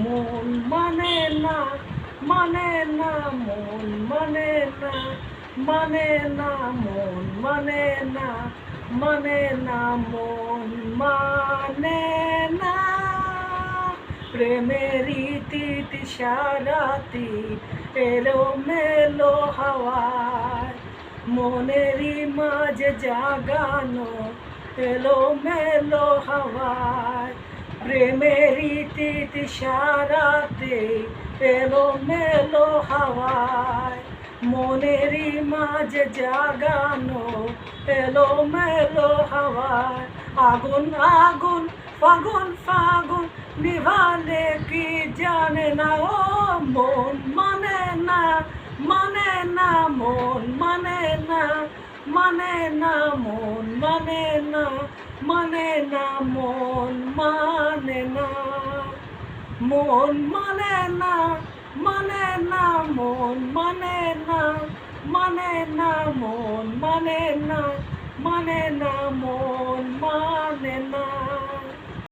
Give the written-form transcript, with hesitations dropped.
মন মানে না, মানে না, মন মানে না, মানে না, মন মানে না, মানে না, মন মানে না। প্রেমের ইতি সারাতি এলোমেলো হাওয়ায়, মনেরই মাঝে জাগানো এলোমেলো হাওয়ায়। প্রেমের ইতি সারাতে এলোমেলো হাওয়ায়, মনেরই মাঝে জাগানো এলোমেলো হাওয়ায়। আগুন আগুন ফাগুন ফাগুন নিভালে কি জানে না, ও মন মানে না, মানে না, মন মানে না, মানে না, মন মানে না, মানে না, মন মানে না, মন মানে না, মানে না, মন মানে না, মানে না, মন মানে না, মানে না, মন